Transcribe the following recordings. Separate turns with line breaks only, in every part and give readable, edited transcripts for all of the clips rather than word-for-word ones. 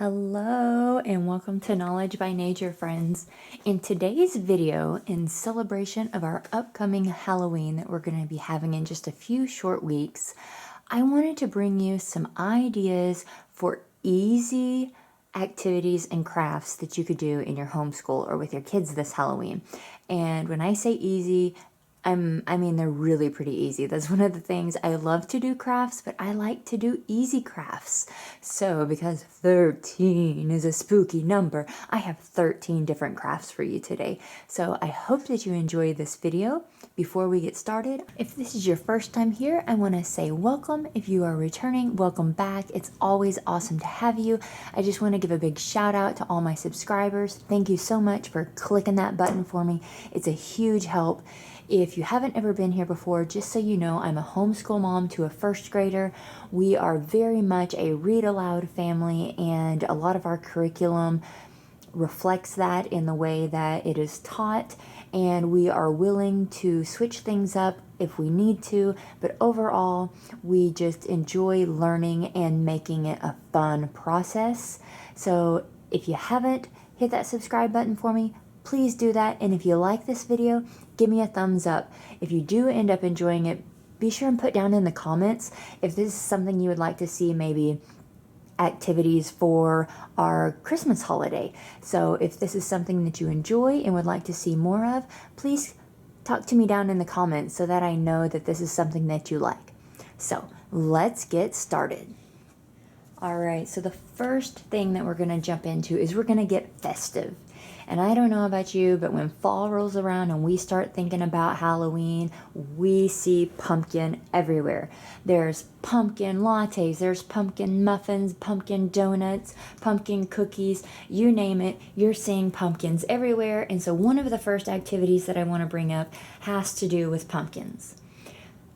Hello and welcome to Knowledge by Nature, friends. In today's video, in celebration of our upcoming Halloween that we're going to be having in just a few short weeks, I wanted to bring you some ideas for easy activities and crafts that you could do in your homeschool or with your kids this Halloween. And when I say easy, I mean, they're really pretty easy. That's one of the things. I love to do crafts, but I like to do easy crafts. So because 13 is a spooky number, I have 13 different crafts for you today. So I hope that you enjoy this video. Before we get started, if this is your first time here, I want to say welcome. If you are returning, welcome back. It's always awesome to have you. I just want to give a big shout out to all my subscribers. Thank you so much for clicking that button for me. It's a huge help. If you haven't ever been here before, just so you know, I'm a homeschool mom to a first grader. We are very much a read aloud family, and a lot of our curriculum reflects that in the way that it is taught, and we are willing to switch things up if we need to, but overall, we just enjoy learning and making it a fun process. So if you haven't hit that subscribe button for me, please do that. And if you like this video, give me a thumbs up. If you do end up enjoying it, be sure and put down in the comments if this is something you would like to see, maybe activities for our Christmas holiday. So if this is something that you enjoy and would like to see more of, please talk to me down in the comments so that I know that this is something that you like. So let's get started. All right, so the first thing that we're going to jump into is we're going to get festive. And I don't know about you, but when fall rolls around and we start thinking about Halloween, we see pumpkin everywhere. There's pumpkin lattes, there's pumpkin muffins, pumpkin donuts, pumpkin cookies, you name it, you're seeing pumpkins everywhere. And so one of the first activities that I want to bring up has to do with pumpkins.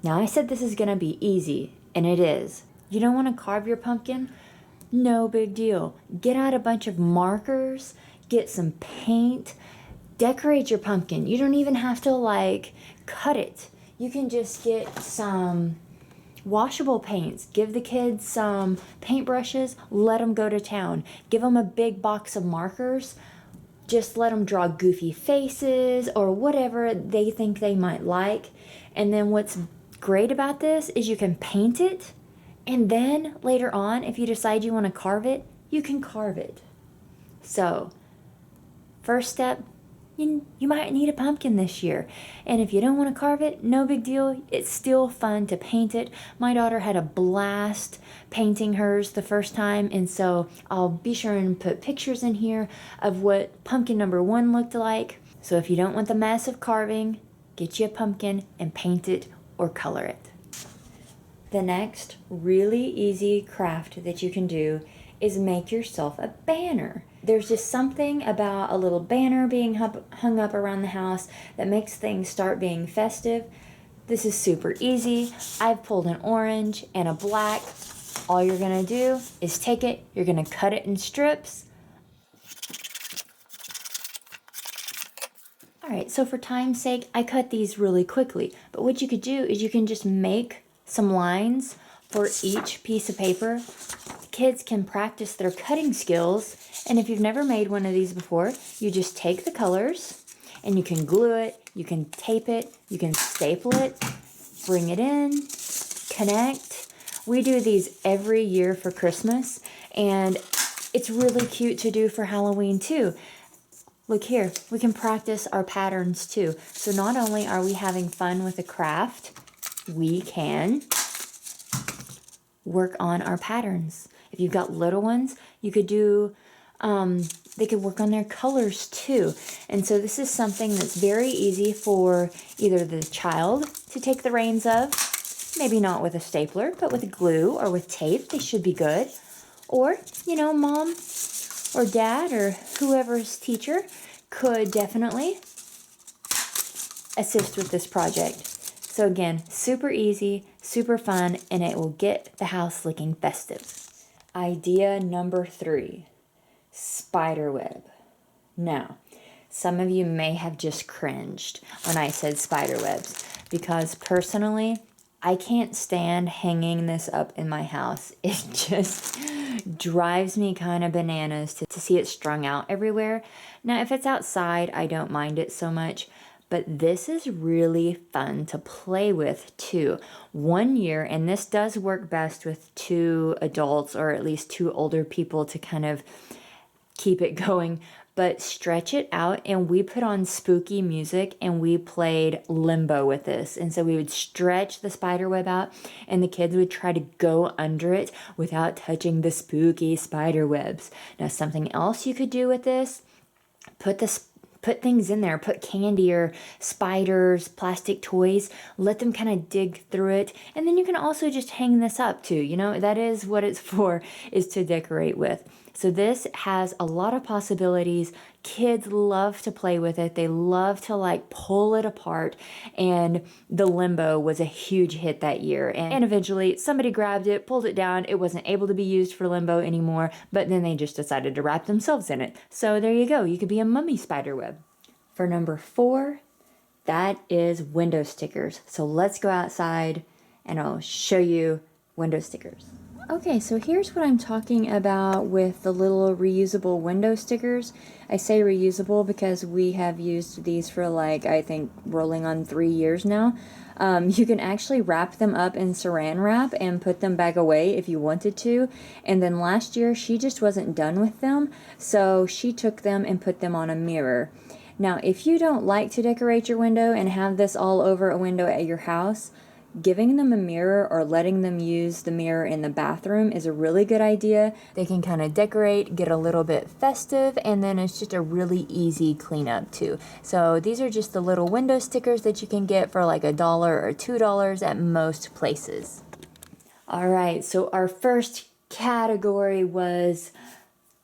Now, I said this is going to be easy, and it is. You don't want to carve your pumpkin? No big deal. Get out a bunch of markers, get some paint, decorate your pumpkin. You don't even have to cut it. You can just get some washable paints. Give the kids some paintbrushes, let them go to town. Give them a big box of markers. Just let them draw goofy faces or whatever they think they might like. And then what's great about this is you can paint it. And then later on, if you decide you want to carve it, you can carve it. So, first step, you might need a pumpkin this year. And if you don't want to carve it, no big deal. It's still fun to paint it. My daughter had a blast painting hers the first time. And so I'll be sure and put pictures in here of what pumpkin number 1 looked like. So if you don't want the mess of carving, get you a pumpkin and paint it or color it. The next really easy craft that you can do is make yourself a banner. There's just something about a little banner being hung up around the house that makes things start being festive. This is super easy. I've pulled an orange and a black. All you're gonna do is take it, you're gonna cut it in strips. All right, so for time's sake, I cut these really quickly, but what you could do is you can just make some lines for each piece of paper. Kids can practice their cutting skills, and if you've never made one of these before, you just take the colors and you can glue it, you can tape it, you can staple it, bring it in, connect. We do these every year for Christmas, and it's really cute to do for Halloween too. Look here, we can practice our patterns too. So not only are we having fun with the craft, we can work on our patterns. If you've got little ones, you could do, they could work on their colors too. And so this is something that's very easy for either the child to take the reins of, maybe not with a stapler, but with glue or with tape, they should be good. Or, mom or dad or whoever's teacher could definitely assist with this project. So again, super easy, super fun, and it will get the house looking festive. Idea number 3, spiderweb. Now, some of you may have just cringed when I said spiderwebs, because personally, I can't stand hanging this up in my house. It just drives me kind of bananas to see it strung out everywhere. Now, if it's outside, I don't mind it so much, but this is really fun to play with too. 1 year, and this does work best with 2 adults or at least 2 older people to kind of keep it going, but stretch it out, and we put on spooky music and we played limbo with this. And so we would stretch the spider web out and the kids would try to go under it without touching the spooky spider webs. Now, something else you could do with this, put things in there, put candy or spiders, plastic toys, let them kind of dig through it. And then you can also just hang this up too. You know, that is what it's for, is to decorate with. So this has a lot of possibilities. Kids love to play with it. They love to like pull it apart. And the limbo was a huge hit that year. And eventually somebody grabbed it, pulled it down. It wasn't able to be used for limbo anymore, but then they just decided to wrap themselves in it. So there you go. You could be a mummy spider web. For number 4, that is window stickers. So let's go outside and I'll show you window stickers. Okay, so here's what I'm talking about with the little reusable window stickers. I say reusable because we have used these for like, I think, rolling on 3 years now. You can actually wrap them up in saran wrap and put them back away if you wanted to. And then last year, she just wasn't done with them, so she took them and put them on a mirror. Now, if you don't like to decorate your window and have this all over a window at your house, giving them a mirror or letting them use the mirror in the bathroom is a really good idea. They can kind of decorate, get a little bit festive, and then it's just a really easy cleanup too. So these are just the little window stickers that you can get for like $1 or $2 at most places. All right, so our first category was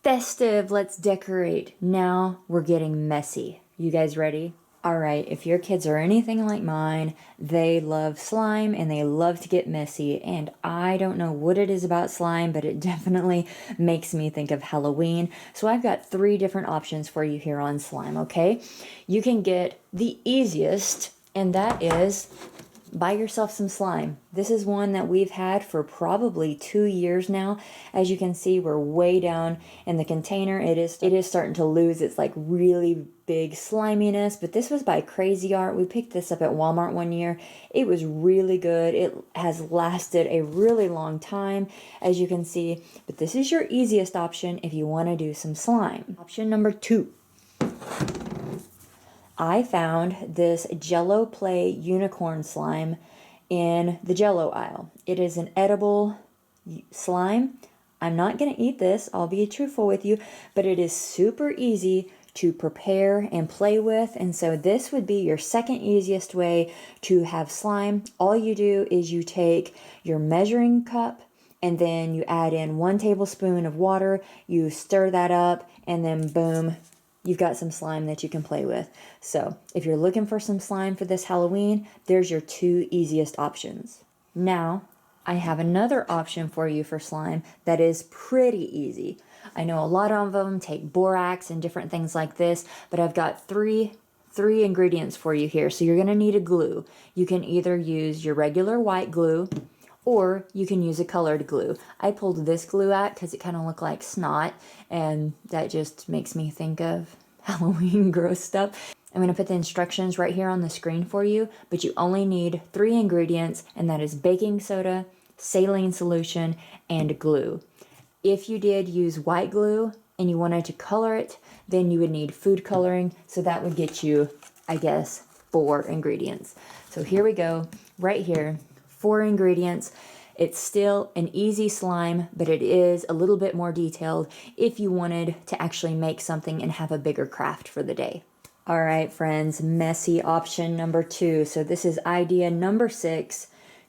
festive, let's decorate. Now we're getting messy. You guys ready? All right, if your kids are anything like mine, they love slime and they love to get messy. And I don't know what it is about slime, but it definitely makes me think of Halloween. So I've got 3 different options for you here on slime, okay? You can get the easiest, and that is buy yourself some slime. This is one that we've had for probably 2 years now. As you can see, we're way down in the container. It is starting to lose its like really big sliminess, but this was by Crazy Art. We picked this up at Walmart 1 year. It was really good. It has lasted a really long time, as you can see, but this is your easiest option if you want to do some slime. Option number 2. I found this Jello Play unicorn slime in the Jello aisle. It is an edible slime. I'm not going to eat this, I'll be truthful with you, but it is super easy to prepare and play with, and so this would be your second easiest way to have slime. All you do is you take your measuring cup and then you add in 1 tablespoon of water, you stir that up, and then boom, you've got some slime that you can play with. So if you're looking for some slime for this Halloween, there's your 2 easiest options. Now, I have another option for you for slime that is pretty easy. I know a lot of them take borax and different things like this, but I've got three ingredients for you here. So you're going to need a glue. You can either use your regular white glue, or you can use a colored glue. I pulled this glue out because it kind of looked like snot, and that just makes me think of Halloween gross stuff. I'm going to put the instructions right here on the screen for you, but you only need 3 ingredients, and that is baking soda, saline solution, and glue. If you did use white glue and you wanted to color it, then you would need food coloring, so that would get you, I guess, 4 ingredients. So here we go, right here, 4 ingredients. It's still an easy slime, but it is a little bit more detailed if you wanted to actually make something and have a bigger craft for the day. All right, friends, messy option number 2. So this is idea number 6,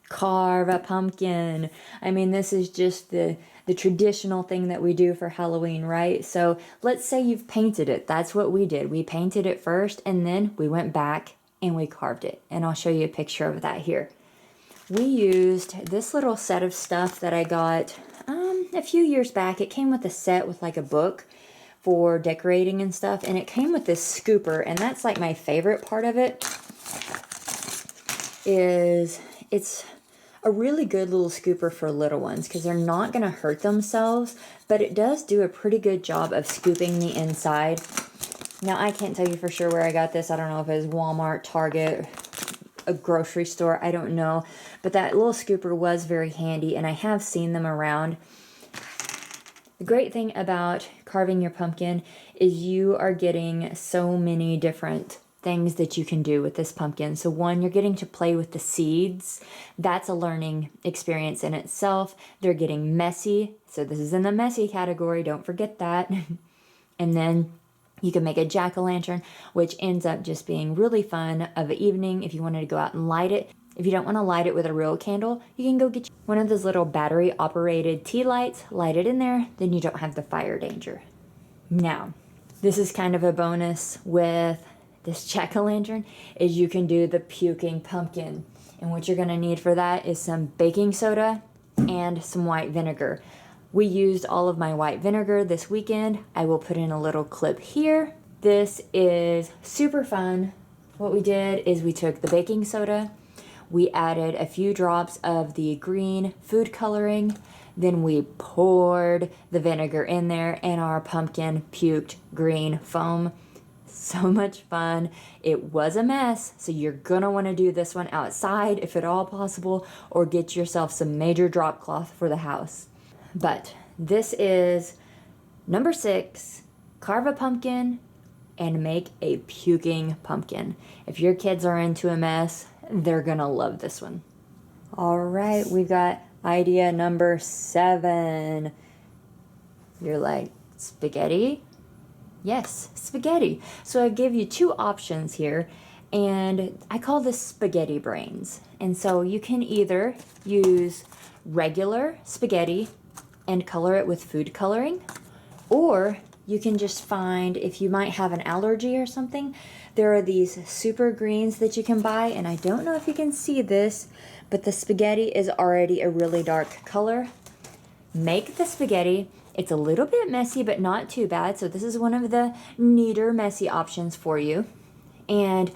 carve a pumpkin. I mean, this is just the traditional thing that we do for Halloween, right? So let's say you've painted it. That's what we did. We painted it first, and then we went back and we carved it. And I'll show you a picture of that here. We used this little set of stuff that I got a few years back. It came with a set with like a book for decorating and stuff, and it came with this scooper, and that's like my favorite part of it. It's a really good little scooper for little ones because they're not going to hurt themselves, but it does do a pretty good job of scooping the inside. Now, I can't tell you for sure where I got this. I don't know if it was Walmart, Target, a grocery store. I don't know. But that little scooper was very handy, and I have seen them around. The great thing about carving your pumpkin is you are getting so many different things that you can do with this pumpkin. So one, you're getting to play with the seeds. That's a learning experience in itself. They're getting messy. So this is in the messy category. Don't forget that. And then you can make a jack-o'-lantern, which ends up just being really fun of an evening if you wanted to go out and light it. If you don't want to light it with a real candle, you can go get one of those little battery-operated tea lights, light it in there, then you don't have the fire danger. Now, this is kind of a bonus with this jack-o'-lantern, is you can do the puking pumpkin. And what you're going to need for that is some baking soda and some white vinegar. We used all of my white vinegar this weekend. I will put in a little clip here. This is super fun. What we did is we took the baking soda, we added a few drops of the green food coloring, then we poured the vinegar in there and our pumpkin puked green foam. So much fun. It was a mess, so you're gonna want to do this one outside if at all possible, or get yourself some major drop cloth for the house. But this is number 6, carve a pumpkin and make a puking pumpkin. If your kids are into a mess, they're gonna love this one. All right, we've got idea number 7. You're like, spaghetti? Yes, spaghetti. So I give you 2 options here, and I call this spaghetti brains. And so you can either use regular spaghetti and color it with food coloring, or you can just find, if you might have an allergy or something, there are these super greens that you can buy, and I don't know if you can see this, but the spaghetti is already a really dark color. Make the spaghetti. It's a little bit messy, but not too bad, so this is one of the neater messy options for you. And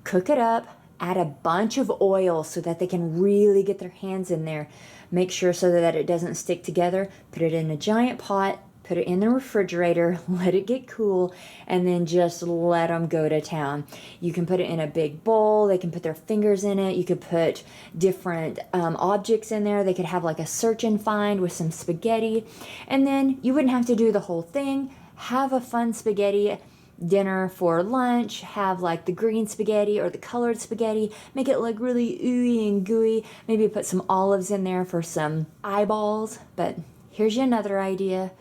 cook it up, add a bunch of oil so that they can really get their hands in there. Make sure so that it doesn't stick together. Put it in a giant pot, put it in the refrigerator, let it get cool, and then just let them go to town. You can put it in a big bowl. They can put their fingers in it. You could put different objects in there. They could have like a search and find with some spaghetti. And then you wouldn't have to do the whole thing. Have a fun spaghetti dinner for lunch. Have like the green spaghetti or the colored spaghetti. Make it look really ooey and gooey. Maybe put some olives in there for some eyeballs. But here's you another idea.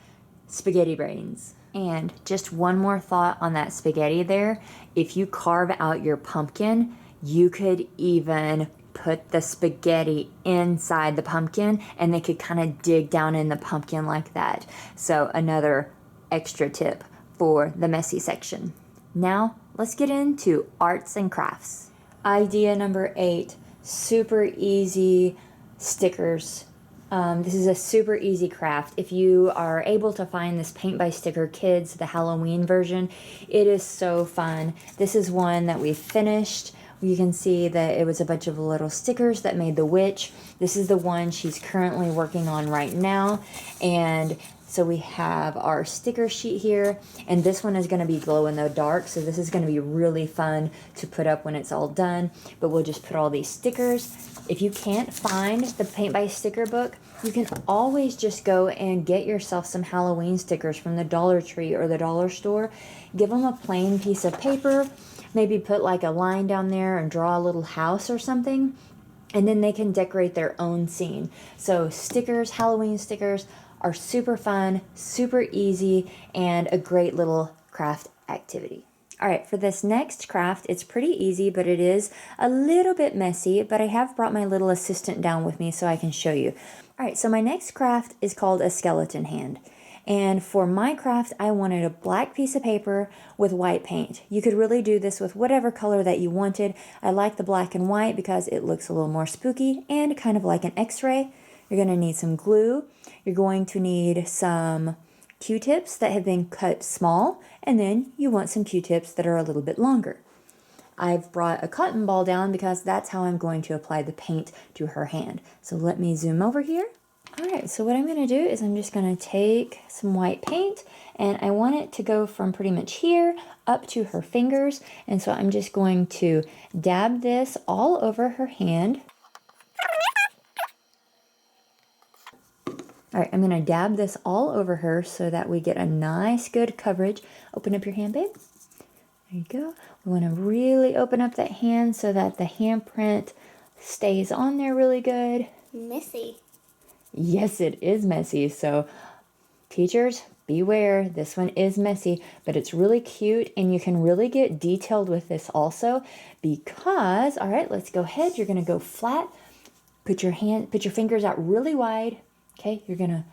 Spaghetti brains. And just one more thought on that spaghetti there. If you carve out your pumpkin, you could even put the spaghetti inside the pumpkin and they could kind of dig down in the pumpkin like that. So another extra tip for the messy section. Now let's get into arts and crafts. Idea number 8, super easy stickers. This is a super easy craft. If you are able to find this Paint by Sticker Kids, the Halloween version, it is so fun. This is one that we finished. You can see that it was a bunch of little stickers that made the witch. This is the one she's currently working on right now. And so we have our sticker sheet here, and this one is going to be glow in the dark, so this is going to be really fun to put up when it's all done. But we'll just put all these stickers. If you can't find the Paint by Sticker book, you can always just go and get yourself some Halloween stickers from the Dollar Tree or the dollar store. Give them a plain piece of paper, maybe put like a line down there and draw a little house or something, and then they can decorate their own scene. So stickers, Halloween stickers, are super fun, super easy, and a great little craft activity. All right, for this next craft, it's pretty easy, but it is a little bit messy, but I have brought my little assistant down with me so I can show you. All right, so my next craft is called a skeleton hand. And for my craft, I wanted a black piece of paper with white paint. You could really do this with whatever color that you wanted. I like the black and white because it looks a little more spooky and kind of like an x-ray. You're going to need some glue. You're going to need some Q-tips that have been cut small, and then you want some Q-tips that are a little bit longer. I've brought a cotton ball down because that's how I'm going to apply the paint to her hand. So let me zoom over here. All right, so what I'm going to do is I'm just going to take some white paint, and I want it to go from pretty much here up to her fingers. And so I'm just going to dab this all over her hand. All right, I'm going to dab this all over her so that we get a nice good coverage. Open up your hand, babe. There you go. We want to really open up that hand so that the handprint stays on there really good.
Messy.
Yes, it is messy. So teachers, beware. This one is messy, but it's really cute, and you can really get detailed with this also because, all right, let's go ahead. You're going to go flat. Put your fingers out really wide. Okay, you're going to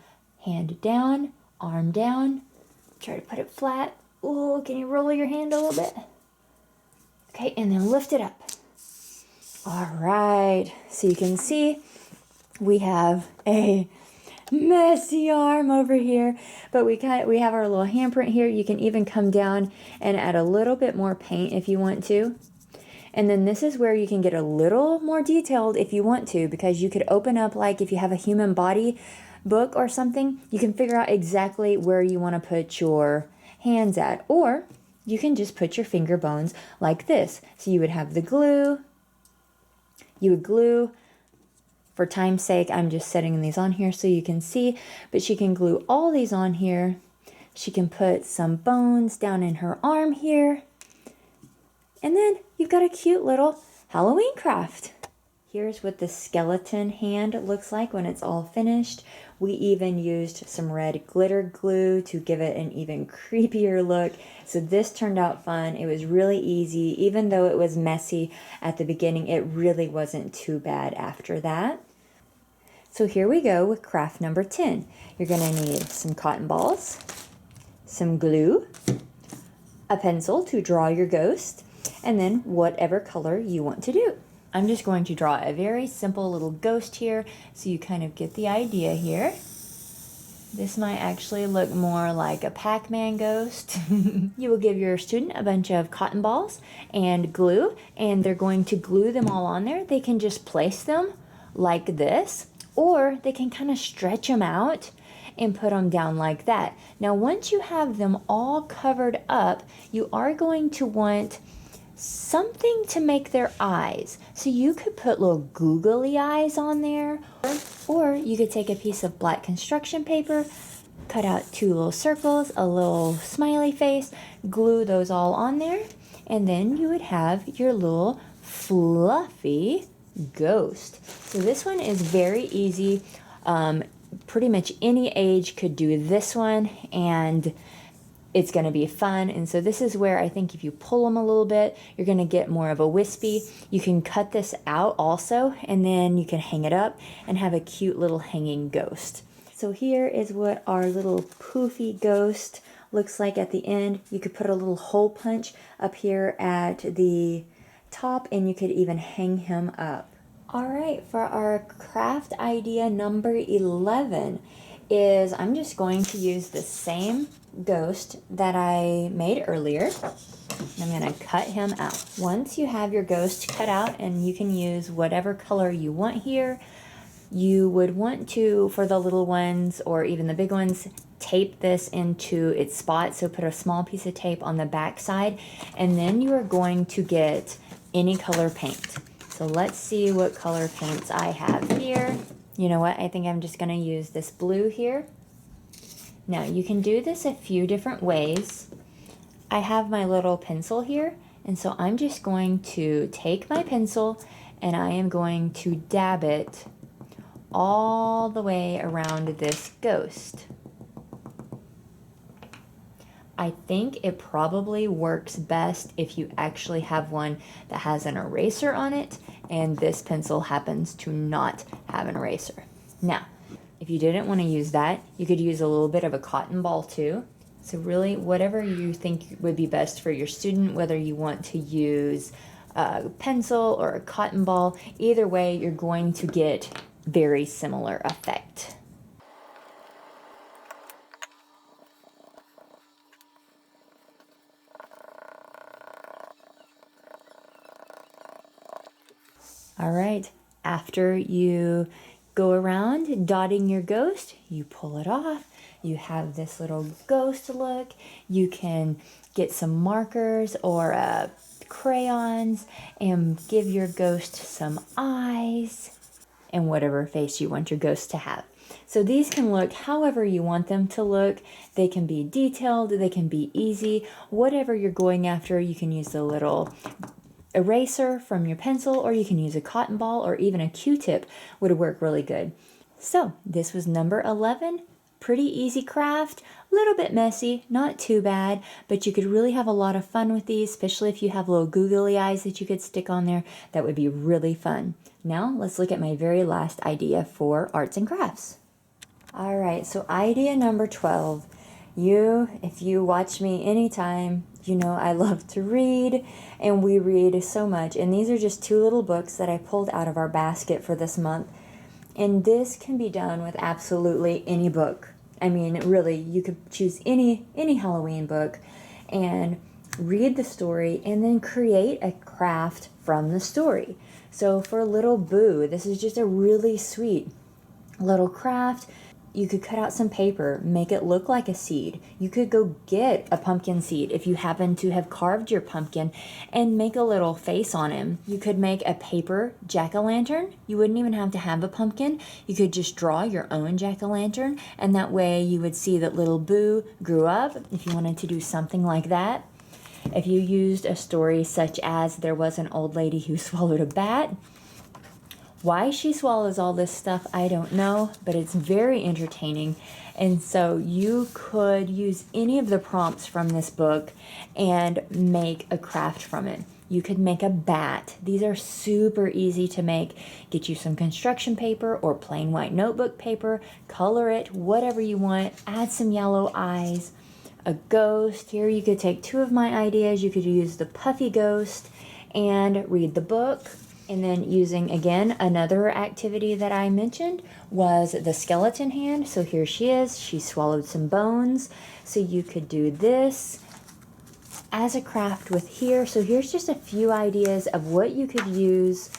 hand down, arm down. Try to put it flat. Oh, can you roll your hand a little bit? Okay, and then lift it up. All right, so you can see we have a messy arm over here, but we have our little handprint here. You can even come down and add a little bit more paint if you want to. And then this is where you can get a little more detailed if you want to, because you could open up, like if you have a human body book or something, you can figure out exactly where you want to put your hands at. Or you can just put your finger bones like this. So you would have the glue. You would glue. For time's sake, I'm just setting these on here so you can see, but she can glue all these on here. She can put some bones down in her arm here. And then you've got a cute little Halloween craft. Here's what the skeleton hand looks like when it's all finished. We even used some red glitter glue to give it an even creepier look. So this turned out fun. It was really easy. Even though it was messy at the beginning, it really wasn't too bad after that. So here we go with craft number 10. You're going to need some cotton balls, some glue, a pencil to draw your ghost, and then whatever color you want to do. I'm just going to draw a very simple little ghost here so you kind of get the idea here. This might actually look more like a Pac-Man ghost. You will give your student a bunch of cotton balls and glue, and they're going to glue them all on there. They can just place them like this, or they can kind of stretch them out and put them down like that. Now, once you have them all covered up, you are going to want something to make their eyes. So you could put little googly eyes on there, or you could take a piece of black construction paper, cut out 2 little circles, a little smiley face, glue those all on there, and then you would have your little fluffy ghost. So this one is very easy. Pretty much any age could do this one, and it's going to be fun. And so this is where I think if you pull them a little bit, you're going to get more of a wispy. You can cut this out also, and then you can hang it up and have a cute little hanging ghost. So here is what our little poofy ghost looks like at the end. You could put a little hole punch up here at the top, and you could even hang him up. All right, for our craft idea number 11 is I'm just going to use the same ghost that I made earlier. I'm going to cut him out. Once you have your ghost cut out, and you can use whatever color you want here, you would want to, for the little ones or even the big ones, tape this into its spot. So put a small piece of tape on the back side, and then you are going to get any color paint. So let's see what color paints I have here. You know what? I think I'm just going to use this blue here. Now, you can do this a few different ways. I have my little pencil here, and so I'm just going to take my pencil and I am going to dab it all the way around this ghost. I think it probably works best if you actually have one that has an eraser on it, and this pencil happens to not have an eraser. Now, if you didn't want to use that, you could use a little bit of a cotton ball too. So really, whatever you think would be best for your student, whether you want to use a pencil or a cotton ball, either way, you're going to get very similar effect. All right, after you go around dotting your ghost, you pull it off. You have this little ghost look. You can get some markers or crayons and give your ghost some eyes and whatever face you want your ghost to have. So these can look however you want them to look. They can be detailed, they can be easy, whatever you're going after. You can use the little eraser from your pencil, or you can use a cotton ball, or even a Q-tip would work really good. So this was number 11. Pretty easy craft, a little bit messy, not too bad, but you could really have a lot of fun with these, especially if you have little googly eyes that you could stick on there. That would be really fun. Now let's look at my very last idea for arts and crafts. All right, so idea number 12. If you watch me anytime, you know I love to read, and we read so much. And these are just 2 little books that I pulled out of our basket for this month. And this can be done with absolutely any book. I mean, really, you could choose any Halloween book and read the story and then create a craft from the story. So for Little Boo, this is just a really sweet little craft. You could cut out some paper, make it look like a seed. You could go get a pumpkin seed if you happen to have carved your pumpkin and make a little face on him. You could make a paper jack-o'-lantern. You wouldn't even have to have a pumpkin. You could just draw your own jack-o'-lantern, and that way you would see that Little Boo grew up if you wanted to do something like that. If you used a story such as there was an old lady who swallowed a bat, why she swallows all this stuff, I don't know, but it's very entertaining. And so you could use any of the prompts from this book and make a craft from it. You could make a bat. These are super easy to make. Get you some construction paper or plain white notebook paper, color it, whatever you want, add some yellow eyes, a ghost. Here you could take 2 of my ideas. You could use the puffy ghost and read the book. And then using, again, another activity that I mentioned was the skeleton hand. So here she is. She swallowed some bones. So you could do this as a craft with here. So here's just a few ideas of what you could use.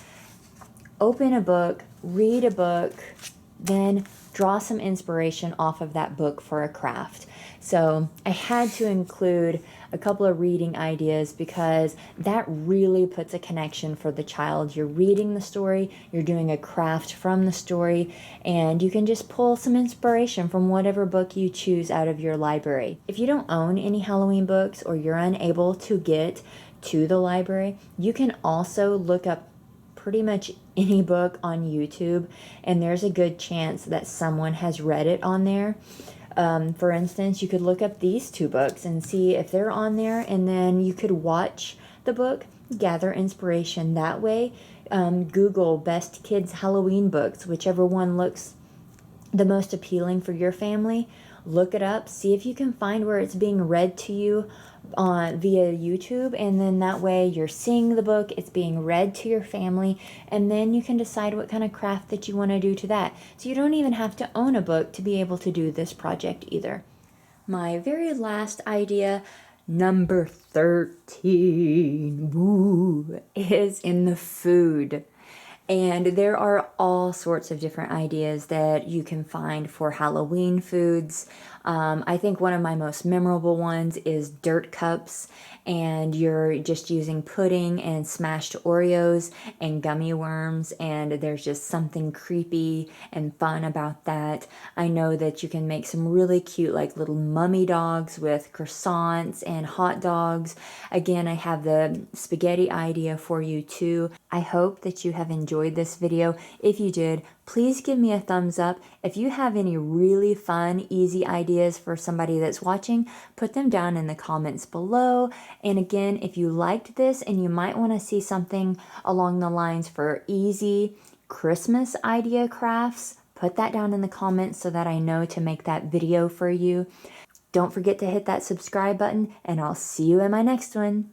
Open a book, read a book, then draw some inspiration off of that book for a craft. So I had to include a couple of reading ideas because that really puts a connection for the child. You're reading the story, you're doing a craft from the story, and you can just pull some inspiration from whatever book you choose out of your library. If you don't own any Halloween books or you're unable to get to the library, you can also look up pretty much any book on YouTube, and there's a good chance that someone has read it on there. For instance, you could look up these 2 books and see if they're on there, and then you could watch the book, gather inspiration that way. Google best kids Halloween books, whichever one looks the most appealing for your family. Look it up, see if you can find where it's being read to you via YouTube, and then that way you're seeing the book, it's being read to your family, and then you can decide what kind of craft that you want to do to that. So you don't even have to own a book to be able to do this project either. My very last idea, number 13, is in the food. And there are all sorts of different ideas that you can find for Halloween foods. I think one of my most memorable ones is dirt cups, and you're just using pudding and smashed Oreos and gummy worms, and there's just something creepy and fun about that. I know that you can make some really cute like little mummy dogs with croissants and hot dogs. Again, I have the spaghetti idea for you too. I hope that you have enjoyed this video. If you did, please give me a thumbs up. If you have any really fun, easy ideas for somebody that's watching, put them down in the comments below. And again, if you liked this and you might want to see something along the lines for easy Christmas idea crafts, put that down in the comments so that I know to make that video for you. Don't forget to hit that subscribe button, and I'll see you in my next one.